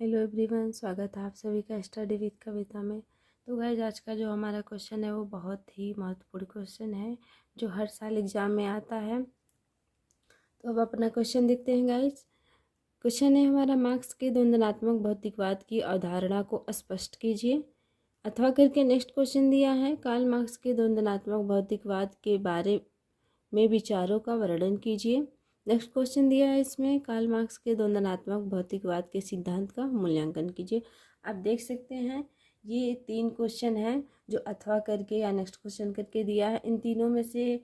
Hello everyone, स्वागत है आप सभी का स्टडी विद कविता में। तो गाइज, आज का जो हमारा क्वेश्चन है वो बहुत ही महत्वपूर्ण क्वेश्चन है जो हर साल एग्जाम में आता है। तो अब अपना क्वेश्चन देखते हैं गाइज। क्वेश्चन है हमारा, मार्क्स के द्वंद्वात्मक भौतिकवाद की अवधारणा को स्पष्ट कीजिए। अथवा करके नेक्स्ट क्वेश्चन दिया है, कार्ल मार्क्स के द्वंद्वात्मक भौतिकवाद के बारे में विचारों का वर्णन कीजिए। नेक्स्ट क्वेश्चन दिया है इसमें, कार्ल मार्क्स के द्वंद्वात्मक भौतिकवाद के सिद्धांत का मूल्यांकन कीजिए। आप देख सकते हैं ये 3 क्वेश्चन हैं जो अथवा करके या नेक्स्ट क्वेश्चन करके दिया है। इन तीनों में से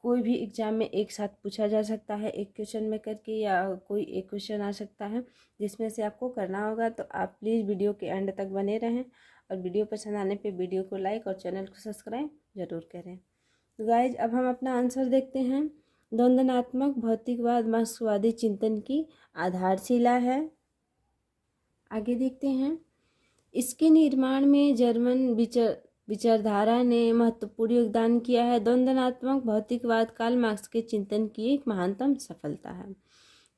कोई भी एग्जाम में एक साथ पूछा जा सकता है, एक क्वेश्चन में करके, या कोई एक क्वेश्चन आ सकता है जिसमें से आपको करना होगा। तो आप प्लीज़ वीडियो के एंड तक बने रहें और वीडियो पसंद आने पे वीडियो को लाइक और चैनल को सब्सक्राइब जरूर करें। तो गाइज, अब हम अपना आंसर देखते हैं। द्वंद्वात्मक भौतिकवाद मार्क्सवादी चिंतन की आधारशिला है। आगे देखते हैं, इसके निर्माण में जर्मन विचारधारा ने महत्वपूर्ण योगदान किया है। द्वंद्वात्मक भौतिकवाद कार्ल मार्क्स के चिंतन की एक महानतम सफलता है।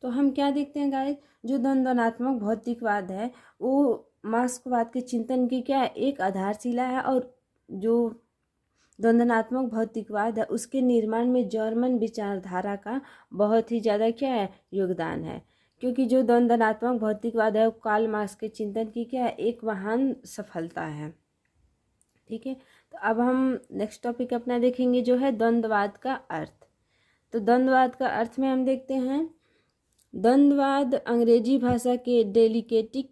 तो हम क्या देखते हैं गाइस, जो द्वंद्वात्मक भौतिकवाद है वो मार्क्सवाद के चिंतन की क्या है, एक आधारशिला है। और जो द्वंद्वात्मक भौतिकवाद है उसके निर्माण में जर्मन विचारधारा का बहुत ही ज़्यादा क्या है, योगदान है। क्योंकि जो द्वंद्वात्मक भौतिकवाद है वो कार्ल मार्क्स के चिंतन की क्या है, एक महान सफलता है। ठीक है, तो अब हम नेक्स्ट टॉपिक अपना देखेंगे जो है द्वंद्ववाद का अर्थ। तो द्वंद्ववाद का अर्थ में हम देखते हैं, द्वंद्ववाद अंग्रेजी भाषा के डेलिकेटिक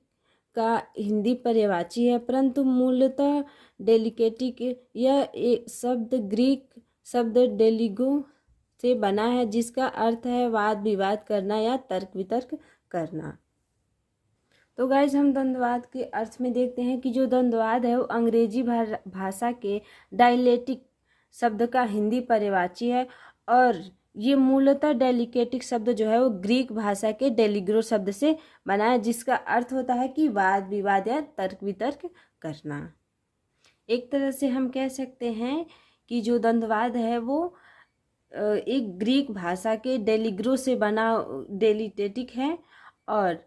का हिंदी पर्यायवाची है, परंतु मूलतः डेलिकेटिक यह एक शब्द ग्रीक शब्द डेलिगो से बना है, जिसका अर्थ है वाद विवाद करना या तर्क वितर्क करना। तो गाइज, हम द्वंद्ववाद के अर्थ में देखते हैं कि जो द्वंद्ववाद है वो अंग्रेजी भाषा के डायलेक्टिक शब्द का हिंदी पर्यायवाची है, और ये मूलतः डेलिकेटिक शब्द जो है वो ग्रीक भाषा के डेलिग्रो शब्द से बना है, जिसका अर्थ होता है कि वाद विवाद या तर्क वितर्क करना। एक तरह से हम कह सकते हैं कि जो द्वंद्ववाद है वो एक ग्रीक भाषा के डेलिग्रो से बना डेलिटेटिक है, और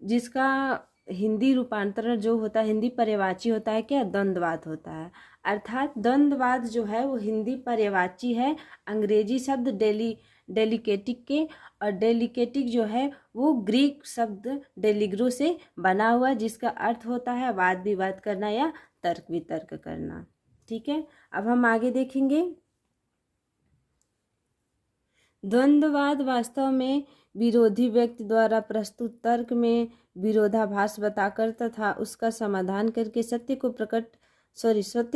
जिसका हिंदी रूपांतरण जो होता है, हिंदी पर्यायवाची होता है क्या, द्वंद्ववाद होता है। अर्थात द्वंद्ववाद जो है वो हिंदी पर्यायवाची है अंग्रेजी शब्द डेलिकेटिक के, और डेलिकेटिक जो है वो ग्रीक शब्द डेलिग्रो से बना हुआ, जिसका अर्थ होता है वाद विवाद करना या तर्क वितर्क करना। ठीक है, अब हम आगे देखेंगे। द्वंद्ववाद वास्तव में विरोधी व्यक्ति द्वारा प्रस्तुत तर्क में विरोधाभास बताकर तथा उसका समाधान करके सत्य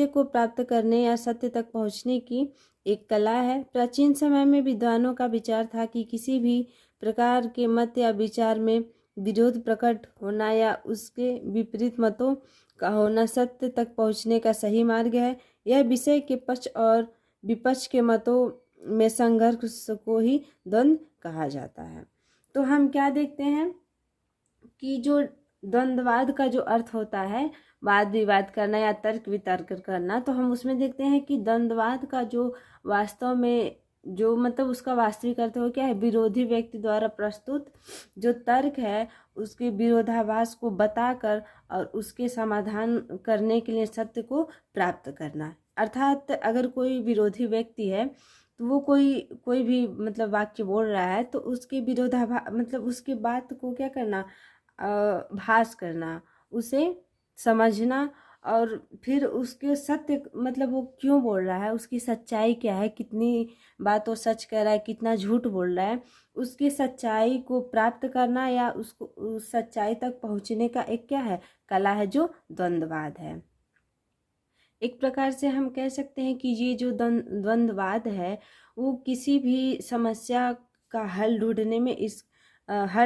को प्राप्त करने या सत्य तक पहुंचने की एक कला है। प्राचीन समय में विद्वानों का विचार था कि किसी भी प्रकार के मत या विचार में विरोध प्रकट होना या उसके विपरीत मतों का होना सत्य तक पहुंचने का सही मार्ग है। यह विषय के पक्ष और विपक्ष के मतों में संघर्ष को ही द्वंद्व कहा जाता है। तो हम क्या देखते हैं कि जो द्वंद्ववाद का जो अर्थ होता है वाद विवाद करना या तर्क वितर्क करना, तो हम उसमें देखते हैं कि द्वंद्ववाद का जो वास्तव में जो मतलब उसका वास्तविक अर्थ हो क्या है, विरोधी व्यक्ति द्वारा प्रस्तुत जो तर्क है उसके विरोधाभास को बताकर और उसके समाधान करने के लिए सत्य को प्राप्त करना। अर्थात अगर कोई विरोधी व्यक्ति है तो वो कोई भी मतलब वाक्य बोल रहा है तो उसके विरोधाभास मतलब उसके बात को क्या करना, भास करना, उसे समझना, और फिर उसके सत्य मतलब वो क्यों बोल रहा है, उसकी सच्चाई क्या है, कितनी बात वो सच कह रहा है, कितना झूठ बोल रहा है, उसकी सच्चाई को प्राप्त करना या उसको उस सच्चाई तक पहुंचने का एक क्या है, कला है, जो द्वंद्ववाद है। एक प्रकार से हम कह सकते हैं कि ये जो द्वंद्ववाद है वो किसी भी समस्या का हल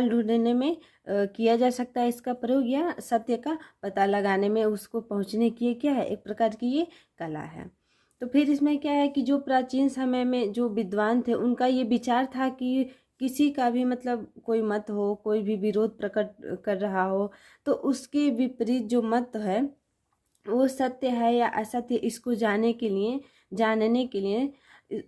ढूंढने में किया जा सकता है इसका प्रयोग, या सत्य का पता लगाने में उसको पहुंचने की क्या है, एक प्रकार की ये कला है। तो फिर इसमें क्या है कि जो प्राचीन समय में जो विद्वान थे उनका ये विचार था कि किसी का भी मतलब कोई मत हो, कोई भी विरोध प्रकट कर रहा हो तो उसके विपरीत जो मत है वो सत्य है या असत्य, इसको जानने के लिए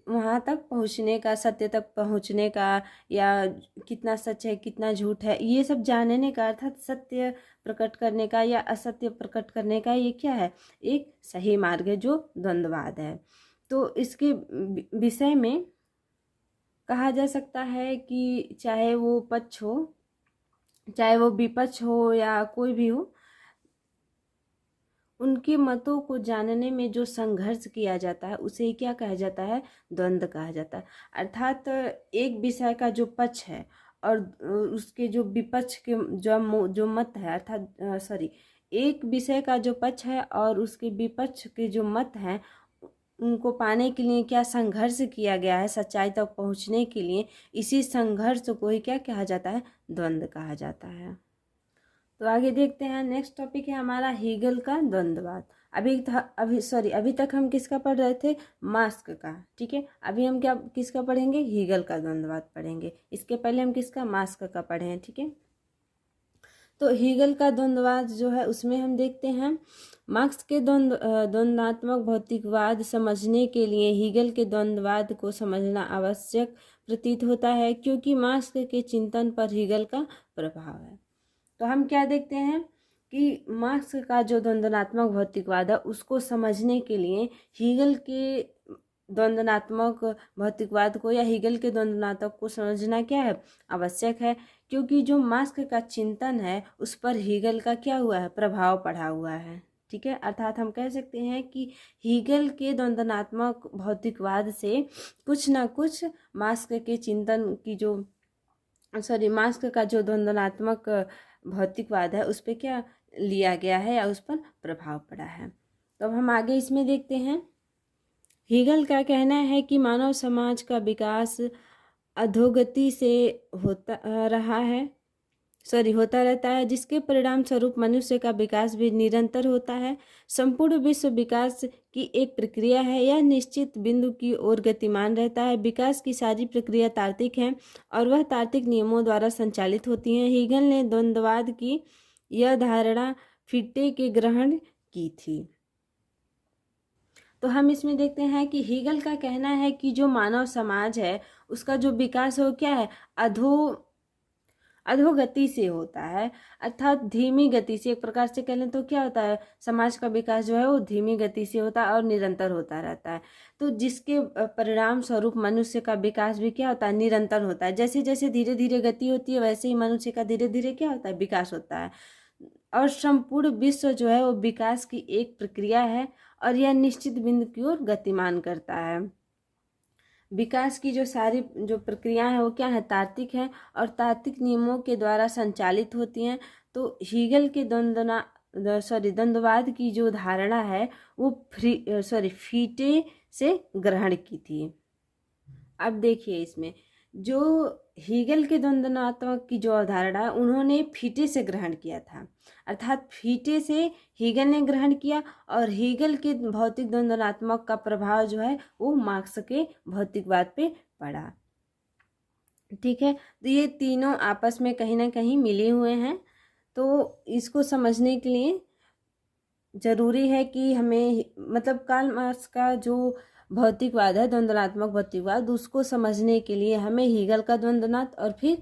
वहाँ तक पहुँचने का, सत्य तक पहुँचने का, या कितना सच है कितना झूठ है, ये सब जानने का, अर्थात सत्य प्रकट करने का या असत्य प्रकट करने का, ये क्या है, एक सही मार्ग है जो द्वंद्ववाद है। तो इसके विषय में कहा जा सकता है कि चाहे वो पक्ष हो, चाहे वो विपक्ष हो या कोई भी हो, उनके मतों को जानने में जो संघर्ष किया जाता है उसे क्या कहा जाता है, द्वंद्व कहा जाता है। अर्थात एक विषय का जो पक्ष है और उसके जो विपक्ष के जो मत है, अर्थात एक विषय का जो पक्ष है और उसके विपक्ष के जो मत हैं, उनको पाने के लिए क्या संघर्ष किया गया है सच्चाई तक पहुंचने के लिए, इसी संघर्ष को ही क्या कहा जाता है, द्वंद्व कहा जाता है। तो आगे देखते हैं, नेक्स्ट टॉपिक है हमारा हीगल का द्वंद्ववाद। अभी तक हम किसका पढ़ रहे थे, मार्क्स का, ठीक है। अभी हम किसका पढ़ेंगे, हीगल का द्वंद्ववाद पढ़ेंगे। इसके पहले हम किसका, मार्क्स का पढ़े हैं, ठीक है। तो हीगल का द्वंद्ववाद जो है उसमें हम देखते हैं, मार्क्स के द्वंद्वात्मक भौतिकवाद समझने के लिए हीगल के द्वंद्ववाद को समझना आवश्यक प्रतीत होता है, क्योंकि मार्क्स के चिंतन पर हीगल का प्रभाव है। तो हम क्या देखते हैं कि मार्क्स का जो द्वंद्वात्मक भौतिकवाद है उसको समझने के लिए हीगल के द्वंद्वात्मक भौतिकवाद को या हीगल के द्वंद्वात्मक को समझना क्या है, आवश्यक है, क्योंकि जो मार्क्स का चिंतन है उस पर हीगल का क्या हुआ है, प्रभाव पड़ा हुआ है, ठीक है। अर्थात हम कह सकते हैं कि हीगल के द्वंद्वात्मक भौतिकवाद से कुछ ना कुछ मार्क्स के चिंतन की जो मार्क्स का जो द्वंद्वात्मक भौतिकवाद है उस पर क्या लिया गया है या उस पर प्रभाव पड़ा है। तो अब हम आगे इसमें देखते हैं, हीगल का कहना है कि मानव समाज का विकास अधोगति से होता रहता है, जिसके परिणाम स्वरूप मनुष्य का विकास भी निरंतर होता है। संपूर्ण विश्व विकास की एक प्रक्रिया है, यह निश्चित बिंदु की ओर गतिमान रहता है। विकास की सारी प्रक्रिया तार्किक है और वह तार्किक नियमों द्वारा संचालित होती है। हीगल ने द्वंद्ववाद की यह धारणा फिटे के ग्रहण की थी। तो हम इसमें देखते हैं कि हीगल का कहना है कि जो मानव समाज है उसका जो विकास हो क्या है, अधोगति से होता है, अर्थात धीमी गति से। एक प्रकार से कह लें तो क्या होता है, समाज का विकास जो है वो धीमी गति से होता है और निरंतर होता रहता है। तो जिसके परिणाम स्वरूप मनुष्य का विकास भी क्या होता है, निरंतर होता है। जैसे जैसे धीरे धीरे गति होती है वैसे ही मनुष्य का धीरे धीरे क्या होता है, विकास होता है। और संपूर्ण विश्व जो है वो विकास की एक प्रक्रिया है और यह निश्चित बिंदु की ओर गतिमान करता है। विकास की जो सारी जो प्रक्रियाएं हैं वो क्या है, तार्किक है और तार्किक नियमों के द्वारा संचालित होती हैं। तो हीगल के द्वंद्ववाद की जो धारणा है वो फीटे से ग्रहण की थी। अब देखिए इसमें जो हीगल के द्वंद्वात्मक की जो अवधारणा है उन्होंने फीटे से ग्रहण किया था, अर्थात फीटे से हीगल ने ग्रहण किया और हीगल के भौतिक द्वंद्वात्मक का प्रभाव जो है वो मार्क्स के भौतिकवाद पे पड़ा, ठीक है। तो ये तीनों आपस में कहीं ना कहीं मिले हुए हैं। तो इसको समझने के लिए जरूरी है कि हमें मतलब कार्ल मार्क्स का जो भौतिकवाद है, द्वंद्वात्मक भौतिकवाद, उसको समझने के लिए हमें हीगल का द्वंद्वात्मक और फिर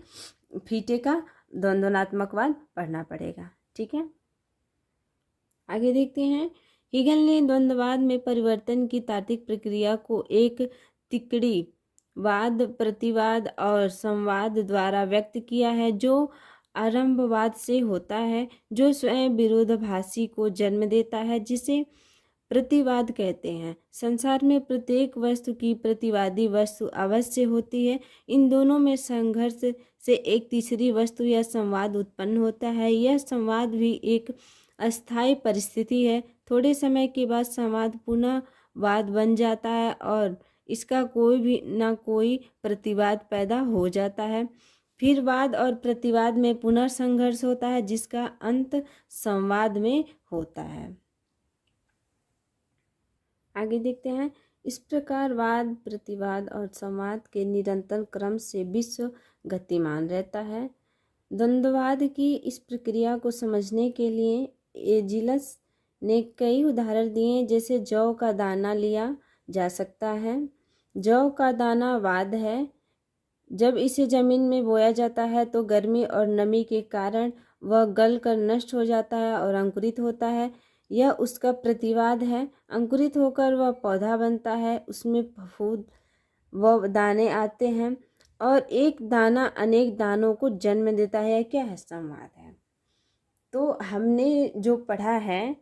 फीटे का द्वंद्वात्मकवाद पढ़ना पड़ेगा, ठीक है। आगे देखते हैं, हीगल ने द्वंद्ववाद में परिवर्तन की तार्किक प्रक्रिया को एक तिकड़ी वाद, प्रतिवाद और संवाद द्वारा व्यक्त किया है, जो आरंभवाद से होता है, जो स्वयं विरोधाभासी को जन्म देता है, जिसे प्रतिवाद कहते हैं। संसार में प्रत्येक वस्तु की प्रतिवादी वस्तु अवश्य होती है। इन दोनों में संघर्ष से एक तीसरी वस्तु या संवाद उत्पन्न होता है। यह संवाद भी एक अस्थायी परिस्थिति है। थोड़े समय के बाद संवाद पुनः वाद बन जाता है और इसका कोई भी ना कोई प्रतिवाद पैदा हो जाता है। फिर वाद और प्रतिवाद में पुनर्संघर्ष होता है, जिसका अंत संवाद में होता है। आगे देखते हैं, इस प्रकार वाद, प्रतिवाद और संवाद के निरंतर क्रम से विश्व गतिमान रहता है। द्वंद्ववाद की इस प्रक्रिया को समझने के लिए एजिलस ने कई उदाहरण दिए, जैसे जौ का दाना लिया जा सकता है। जौ का दाना वाद है। जब इसे जमीन में बोया जाता है तो गर्मी और नमी के कारण वह गल कर नष्ट हो जाता है और अंकुरित होता है। यह उसका प्रतिवाद है। अंकुरित होकर वह पौधा बनता है, उसमें फफूंद व दाने आते हैं और एक दाना अनेक दानों को जन्म देता है। क्या है? संवाद है। तो हमने जो पढ़ा है,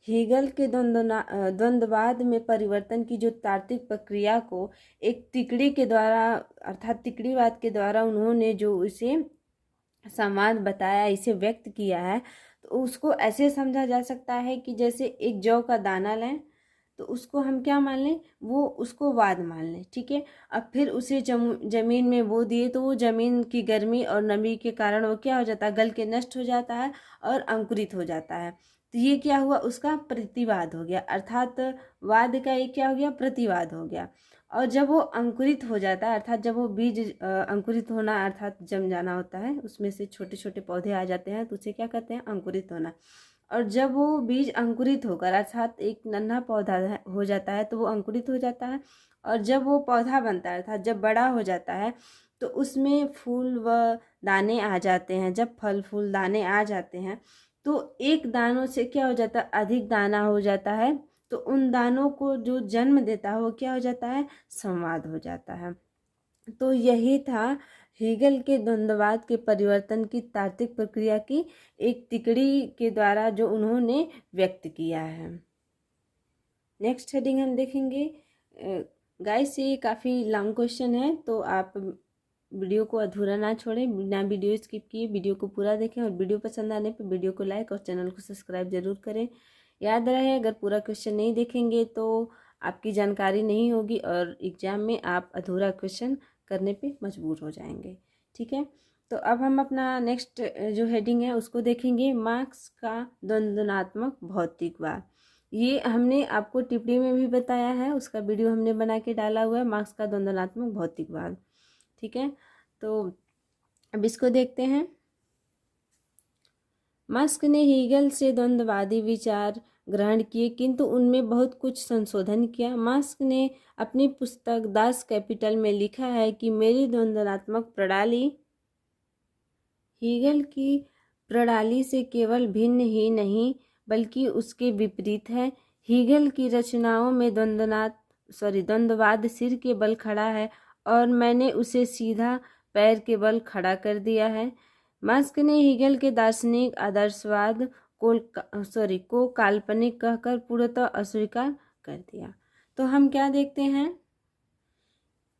हीगल के द्वंद्ववाद में परिवर्तन की जो तार्किक प्रक्रिया को एक तिकड़ी के द्वारा अर्थात तिकड़ीवाद के द्वारा उन्होंने जो इसे संवाद बताया, इसे व्यक्त किया है, तो उसको ऐसे समझा जा सकता है कि जैसे एक जौ का दाना लें तो उसको हम क्या मान लें, वो उसको वाद मान लें। ठीक है। अब फिर उसे जमीन में बो दिए तो वो जमीन की गर्मी और नमी के कारण वो क्या हो जाता है, गल के नष्ट हो जाता है और अंकुरित हो जाता है। तो ये क्या हुआ, उसका प्रतिवाद हो गया, अर्थात वाद का ये क्या हो गया, प्रतिवाद हो गया। और जब वो अंकुरित हो जाता है, अर्थात जब वो बीज अंकुरित होना अर्थात जम जाना होता है, उसमें से छोटे छोटे पौधे आ जाते हैं, तो उसे क्या कहते हैं, अंकुरित होना। और जब वो बीज अंकुरित होकर अर्थात एक नन्हा पौधा हो जाता है तो वो अंकुरित हो जाता है। और जब वो पौधा बनता है अर्थात जब बड़ा हो जाता है तो उसमें फूल व दाने आ जाते हैं। जब फल फूल दाने आ जाते हैं तो एक दानों से क्या हो जाता है, अधिक दाना हो जाता है। तो उन दानों को जो जन्म देता है वो क्या हो जाता है, संवाद हो जाता है। तो यही था हीगल के द्वंद्ववाद के परिवर्तन की तार्किक प्रक्रिया की एक तिकड़ी के द्वारा जो उन्होंने व्यक्त किया है। नेक्स्ट हेडिंग हम देखेंगे। गाइस ये काफ़ी लॉन्ग क्वेश्चन है, तो आप वीडियो को अधूरा ना छोड़ें, बिना वीडियो स्किप किए वीडियो को पूरा देखें और वीडियो पसंद आने पर वीडियो को लाइक और चैनल को सब्सक्राइब जरूर करें। याद रहे, अगर पूरा क्वेश्चन नहीं देखेंगे तो आपकी जानकारी नहीं होगी और एग्ज़ाम में आप अधूरा क्वेश्चन करने पे मजबूर हो जाएंगे। ठीक है। तो अब हम अपना नेक्स्ट जो हेडिंग है उसको देखेंगे, मार्क्स का द्वंद्वात्मक भौतिकवाद। ये हमने आपको टिप्पणी में भी बताया है, उसका वीडियो हमने बना के डाला हुआ है, मार्क्स का द्वंद्वात्मक भौतिकवाद। ठीक है। तो अब इसको देखते हैं। मार्क्स ने हीगल से द्वंद्ववादी विचार ग्रहण किए किंतु उनमें बहुत कुछ संशोधन किया। मार्क्स ने अपनी पुस्तक दास कैपिटल में लिखा है कि मेरी द्वंद्वात्मक प्रणाली हीगल की प्रणाली से केवल भिन्न ही नहीं बल्कि उसके विपरीत है। हीगल की रचनाओं में द्वंद्ववाद सिर के बल खड़ा है और मैंने उसे सीधा पैर के बल खड़ा कर दिया है। मार्क्स ने हीगल के दार्शनिक आदर्शवाद को काल्पनिक कहकर पूर्णतः अस्वीकार कर दिया। तो हम क्या देखते हैं,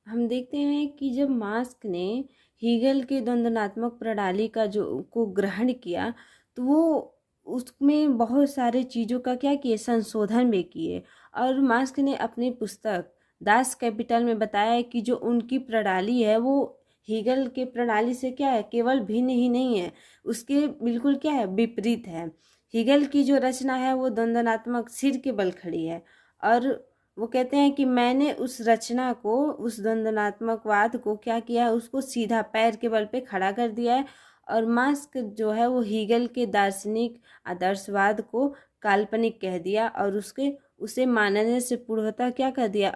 हम देखते हैं कि जब मार्क्स ने हीगल के द्वंद्वात्मक प्रणाली का को ग्रहण किया तो वो उसमें बहुत सारे चीज़ों का क्या किए, संशोधन भी किए। और मार्क्स ने अपनी पुस्तक दास कैपिटल में बताया है कि जो उनकी प्रणाली है वो हीगल के प्रणाली से क्या है, केवल भिन्न ही नहीं है, उसके बिल्कुल क्या है, विपरीत है। हीगल की जो रचना है वो द्वंद्वात्मक सिर के बल खड़ी है और वो कहते हैं कि मैंने उस रचना को, उस द्वंद्वात्मकवाद को क्या किया है, उसको सीधा पैर के बल पे खड़ा कर दिया है। और मार्क्स जो है वो हीगल के दार्शनिक आदर्शवाद को काल्पनिक कह दिया और उसे मानने से पूर्णतः क्या कर दिया,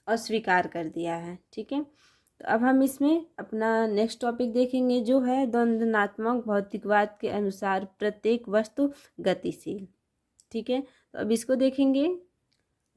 अस्वीकार कर दिया है। ठीक है। तो अब हम इसमें अपना नेक्स्ट टॉपिक देखेंगे जो है द्वंद्वात्मक भौतिकवाद के अनुसार प्रत्येक वस्तु गतिशील। ठीक है। तो अब इसको देखेंगे।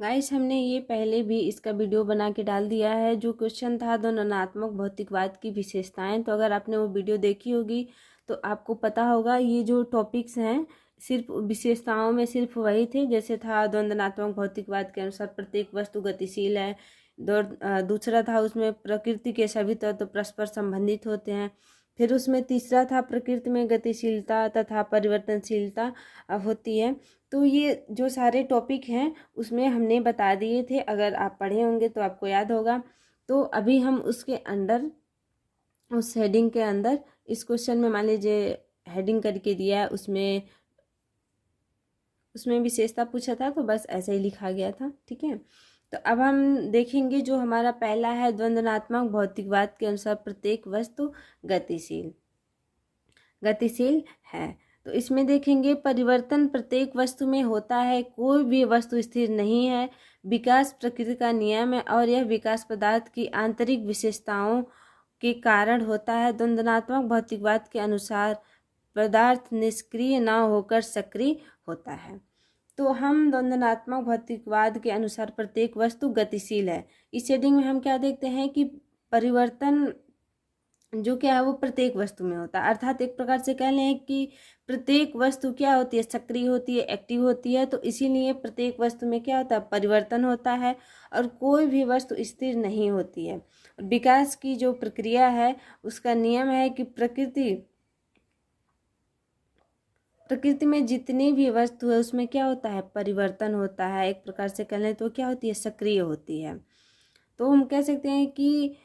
गाइस हमने ये पहले भी इसका वीडियो बना के डाल दिया है, जो क्वेश्चन था द्वंद्वात्मक भौतिकवाद की विशेषताएं। तो अगर आपने वो वीडियो देखी होगी तो आपको पता होगा ये जो टॉपिक्स हैं सिर्फ विशेषताओं में सिर्फ वही थे। जैसे था द्वंद्वात्मक भौतिकवाद के अनुसार प्रत्येक वस्तु गतिशील है। दूसरा था उसमें प्रकृति के सभी तत्व परस्पर संबंधित होते हैं। फिर उसमें तीसरा था प्रकृति में गतिशीलता तथा परिवर्तनशीलता होती है। तो ये जो सारे टॉपिक हैं उसमें हमने बता दिए थे, अगर आप पढ़े होंगे तो आपको याद होगा। तो अभी हम उसके अंदर, उस हेडिंग के अंदर, इस क्वेश्चन में मान लीजिए हेडिंग करके दिया है, उसमें विशेषता पूछा था तो बस ऐसे ही लिखा गया था। ठीक है। तो अब हम देखेंगे जो हमारा पहला है, द्वंद्वात्मक भौतिकवाद के अनुसार प्रत्येक वस्तु गतिशील है। तो इसमें देखेंगे परिवर्तन प्रत्येक वस्तु में होता है, कोई भी वस्तु स्थिर नहीं है। विकास प्रकृति का नियम है और यह विकास पदार्थ की आंतरिक विशेषताओं के कारण होता है। द्वंद्वात्मक भौतिकवाद के अनुसार पदार्थ निष्क्रिय न होकर सक्रिय होता है। तो हम द्वंद्वात्मक भौतिकवाद के अनुसार प्रत्येक वस्तु गतिशील है। इस हेडिंग में हम क्या देखते हैं कि परिवर्तन जो क्या है वो प्रत्येक वस्तु में होता है, अर्थात एक प्रकार से कह लें कि प्रत्येक वस्तु क्या होती है, सक्रिय होती है, एक्टिव होती है। तो इसीलिए प्रत्येक वस्तु में क्या होता है, परिवर्तन होता है और कोई भी वस्तु स्थिर नहीं होती है। विकास की जो प्रक्रिया है उसका नियम है कि प्रकृति में जितनी भी वस्तु है उसमें क्या होता है, परिवर्तन होता है। एक प्रकार से कह लें तो क्या होती है, सक्रिय होती है। तो हम कह सकते हैं कि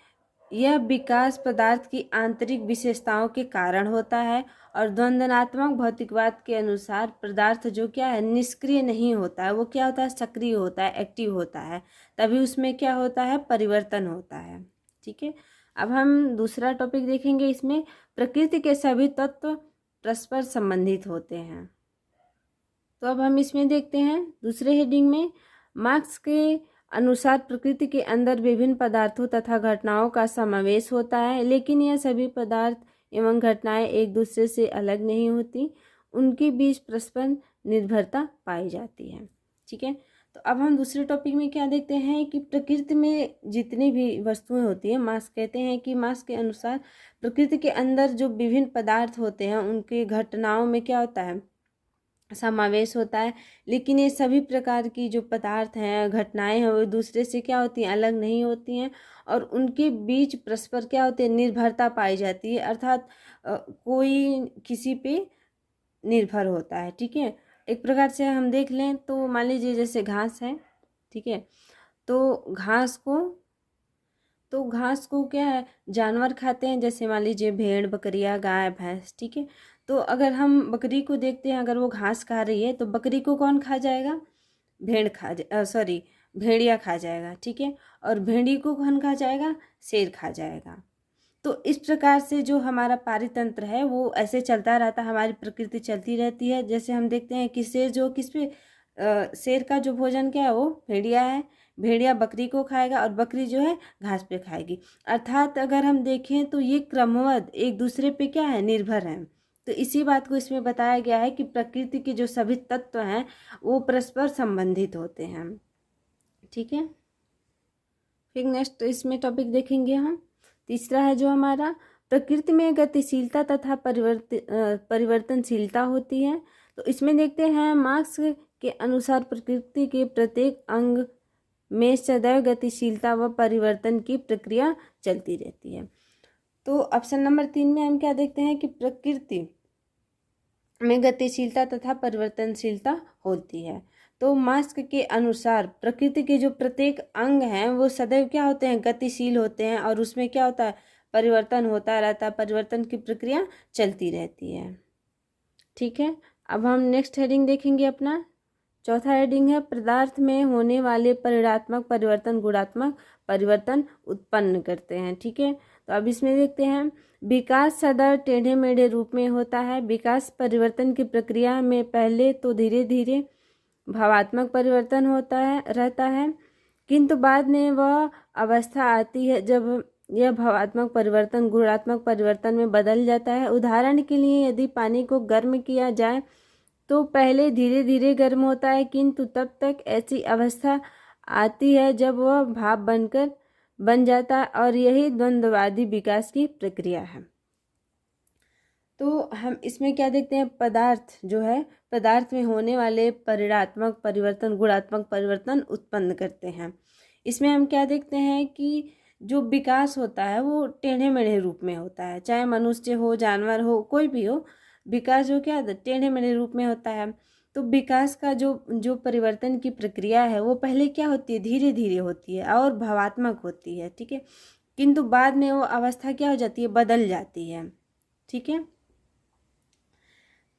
यह विकास पदार्थ की आंतरिक विशेषताओं के कारण होता है और द्वंद्वात्मक भौतिकवाद के अनुसार पदार्थ जो क्या है, निष्क्रिय नहीं होता है, वो क्या होता है, सक्रिय होता है, एक्टिव होता है, तभी उसमें क्या होता है, परिवर्तन होता है। ठीक है, अब हम दूसरा टॉपिक देखेंगे। इसमें प्रकृति के सभी तत्व परस्पर संबंधित होते हैं। तो अब हम इसमें देखते हैं दूसरे हेडिंग में, मार्क्स के अनुसार प्रकृति के अंदर विभिन्न पदार्थों तथा घटनाओं का समावेश होता है, लेकिन यह सभी पदार्थ एवं घटनाएं एक दूसरे से अलग नहीं होती, उनके बीच परस्पर निर्भरता पाई जाती है। ठीक है, तो अब हम दूसरे टॉपिक में क्या देखते हैं कि प्रकृति में जितनी भी वस्तुएं होती हैं, मार्क्स कहते हैं कि मार्क्स के अनुसार प्रकृति के अंदर जो विभिन्न पदार्थ होते हैं उनके घटनाओं में क्या होता है, समावेश होता है, लेकिन ये सभी प्रकार की जो पदार्थ हैं, घटनाएं हैं, वो दूसरे से क्या होती हैं, अलग नहीं होती हैं और उनके बीच परस्पर क्या होती है, निर्भरता पाई जाती है, अर्थात कोई किसी पे निर्भर होता है। ठीक है, एक प्रकार से हम देख लें तो मान लीजिए जैसे घास है, ठीक है, तो घास को क्या है, जानवर खाते हैं, जैसे मान लीजिए भेड़, बकरियां, गाय, भैंस। ठीक है, तो अगर हम बकरी को देखते हैं, अगर वो घास खा रही है तो बकरी को कौन खा जाएगा, भेड़िया खा जाएगा। ठीक है, और भेड़ी को कौन खा जाएगा, शेर खा जाएगा। तो इस प्रकार से जो हमारा पारितंत्र है वो ऐसे चलता रहता है, हमारी प्रकृति चलती रहती है। जैसे हम देखते हैं कि शेर का जो भोजन क्या है, वो भेड़िया है, भेड़िया बकरी को खाएगा और बकरी जो है घास पे खाएगी। अर्थात अगर हम देखें तो ये क्रमबद्ध एक दूसरे पे क्या है, निर्भर हैं। तो इसी बात को इसमें बताया गया है कि प्रकृति के जो सभी तत्व हैं वो परस्पर संबंधित होते हैं। ठीक है, फिर नेक्स्ट इसमें टॉपिक देखेंगे हम। तीसरा है जो हमारा, प्रकृति में गतिशीलता तथा परिवर्तनशीलता होती है। तो इसमें देखते हैं मार्क्स के अनुसार प्रकृति के प्रत्येक अंग में सदैव गतिशीलता व परिवर्तन की प्रक्रिया चलती रहती है। तो ऑप्शन नंबर 3 में हम क्या देखते हैं कि प्रकृति में गतिशीलता तथा परिवर्तनशीलता होती है। तो मार्क्स के अनुसार प्रकृति के जो प्रत्येक अंग हैं वो सदैव क्या होते हैं, गतिशील होते हैं और उसमें क्या होता है, परिवर्तन होता रहता है, परिवर्तन की प्रक्रिया चलती रहती है। ठीक है, अब हम नेक्स्ट हेडिंग देखेंगे। अपना चौथा हेडिंग है, पदार्थ में होने वाले परिणात्मक परिवर्तन गुणात्मक परिवर्तन उत्पन्न करते हैं। ठीक है, तो अब इसमें देखते हैं, विकास सदैव टेढ़े मेढ़े रूप में होता है। विकास परिवर्तन की प्रक्रिया में पहले तो धीरे धीरे भावात्मक परिवर्तन रहता है, किंतु बाद में वह अवस्था आती है जब यह भावात्मक परिवर्तन गुणात्मक परिवर्तन में बदल जाता है। उदाहरण के लिए यदि पानी को गर्म किया जाए तो पहले धीरे धीरे गर्म होता है, किंतु तब तक ऐसी अवस्था आती है जब वह भाप बन जाता है और यही द्वंद्ववादी विकास की प्रक्रिया है। तो हम इसमें क्या देखते हैं, पदार्थ जो है, पदार्थ में होने वाले परिणात्मक परिवर्तन गुणात्मक परिवर्तन उत्पन्न करते हैं। इसमें हम क्या देखते हैं कि जो विकास होता है वो टेढ़े मेढ़े रूप में होता है, चाहे मनुष्य हो, जानवर हो, कोई भी हो, विकास जो क्या टेढ़े मेढ़े रूप में होता है। तो विकास का जो परिवर्तन की प्रक्रिया है वो पहले क्या होती है, धीरे धीरे होती है और भावात्मक होती है। ठीक है, किंतु बाद में वो अवस्था क्या हो जाती है, बदल जाती है। ठीक है,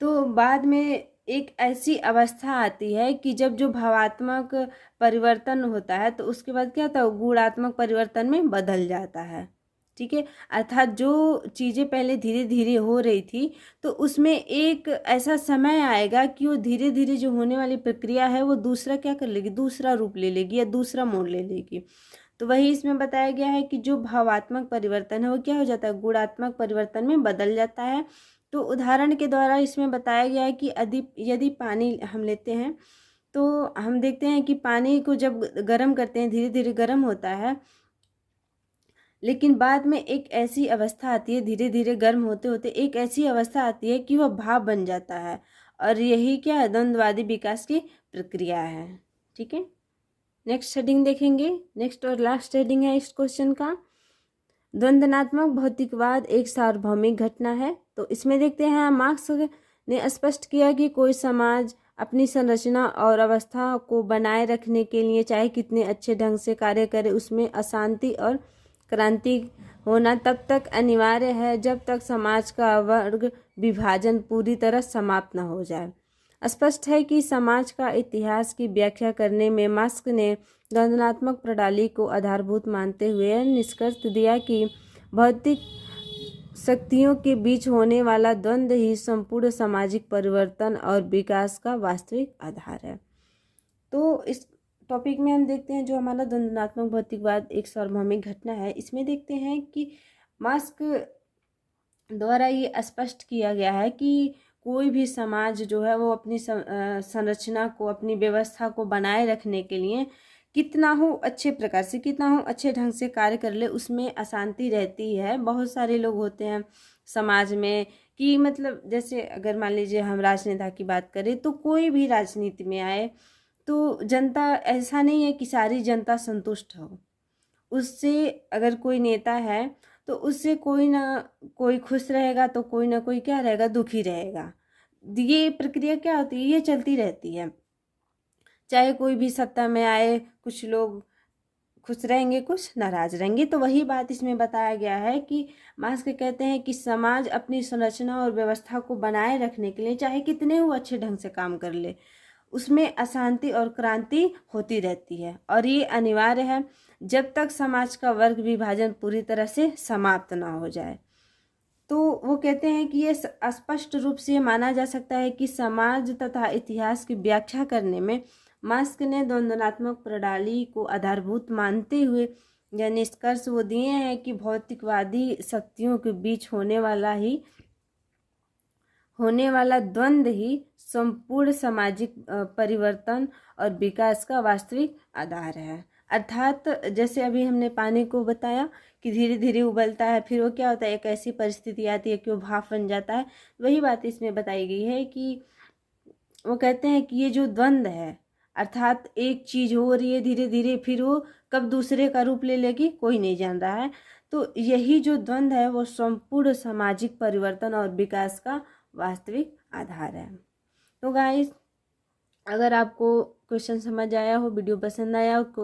तो बाद में एक ऐसी अवस्था आती है कि जब जो भावात्मक परिवर्तन होता है तो उसके बाद क्या होता है, गुणात्मक परिवर्तन में बदल जाता है। ठीक है। अर्थात जो चीज़ें पहले धीरे धीरे हो रही थी तो उसमें एक ऐसा समय आएगा कि वो धीरे धीरे जो होने वाली प्रक्रिया है वो दूसरा क्या कर लेगी, दूसरा रूप ले लेगी या दूसरा मोड़ ले लेगी। तो वही इसमें बताया गया है कि जो भावात्मक परिवर्तन है वो क्या हो जाता है, गुणात्मक परिवर्तन में बदल जाता है। तो उदाहरण के द्वारा इसमें बताया गया है कि यदि पानी हम लेते हैं तो हम देखते हैं कि पानी को जब गर्म करते हैं धीरे धीरे गर्म होता है, लेकिन बाद में एक ऐसी अवस्था आती है, धीरे धीरे गर्म होते होते एक ऐसी अवस्था आती है कि वह भाप बन जाता है। और यही क्या है, द्वंद्ववादी विकास की प्रक्रिया है। ठीक है, नेक्स्ट हेडिंग देखेंगे। नेक्स्ट और लास्ट हेडिंग है इस क्वेश्चन का, द्वंद्वनात्मक भौतिकवाद एक सार्वभौमिक घटना है। तो इसमें देखते हैं मार्क्स ने स्पष्ट किया कि कोई समाज अपनी संरचना और अवस्था को बनाए रखने के लिए चाहे कितने अच्छे ढंग से कार्य करे, उसमें अशांति और क्रांति होना तब तक अनिवार्य है जब तक समाज का वर्ग विभाजन पूरी तरह समाप्त न हो जाए। स्पष्ट है कि समाज का इतिहास की व्याख्या करने में मार्क्स ने द्वंद्वात्मक प्रणाली को आधारभूत मानते हुए निष्कर्ष दिया कि भौतिक शक्तियों के बीच होने वाला द्वंद्व ही संपूर्ण सामाजिक परिवर्तन और विकास का वास्तविक आधार है। तो इस टॉपिक में हम देखते हैं जो हमारा द्वंद्वात्मक भौतिकवाद एक सार्वभौमिक घटना है, इसमें देखते हैं कि मार्क्स द्वारा ये स्पष्ट किया गया है कि कोई भी समाज जो है वो अपनी संरचना को, अपनी व्यवस्था को बनाए रखने के लिए कितना हो अच्छे प्रकार से, कितना हो अच्छे ढंग से कार्य कर ले, उसमें अशांति रहती है। बहुत सारे लोग होते हैं समाज में कि मतलब जैसे अगर मान लीजिए हम राजनेता की बात करें तो कोई भी राजनीति में आए तो जनता, ऐसा नहीं है कि सारी जनता संतुष्ट हो उससे। अगर कोई नेता है तो उससे कोई ना कोई खुश रहेगा तो कोई ना कोई क्या रहेगा, दुखी रहेगा। ये प्रक्रिया क्या होती है, ये चलती रहती है। चाहे कोई भी सत्ता में आए, कुछ लोग खुश रहेंगे, कुछ नाराज रहेंगे। तो वही बात इसमें बताया गया है कि मार्क्स कहते हैं कि समाज अपनी संरचना और व्यवस्था को बनाए रखने के लिए चाहे कितने वो अच्छे ढंग से काम कर ले, उसमें अशांति और क्रांति होती रहती है और ये अनिवार्य है जब तक समाज का वर्ग विभाजन पूरी तरह से समाप्त ना हो जाए। तो वो कहते हैं कि ये स्पष्ट रूप से माना जा सकता है कि समाज तथा इतिहास की व्याख्या करने में मार्क्स ने द्वंद्वात्मक प्रणाली को आधारभूत मानते हुए यह निष्कर्ष वो दिए हैं कि भौतिकवादी शक्तियों के बीच होने वाला द्वंद्व ही संपूर्ण सामाजिक परिवर्तन और विकास का वास्तविक आधार है। अर्थात जैसे अभी हमने पानी को बताया कि धीरे धीरे उबलता है, फिर वो क्या होता है, एक ऐसी परिस्थिति आती है कि वो भाप बन जाता है। वही बात इसमें बताई गई है कि वो कहते हैं कि ये जो द्वंद्व है, अर्थात एक चीज़ हो रही है धीरे धीरे, फिर वो कब दूसरे का रूप ले लेगी कोई नहीं जान रहा है। तो यही जो द्वंद्व है वो संपूर्ण सामाजिक परिवर्तन और विकास का वास्तविक आधार है। तो गाइस, अगर आपको क्वेश्चन समझ आया हो, वीडियो पसंद आया हो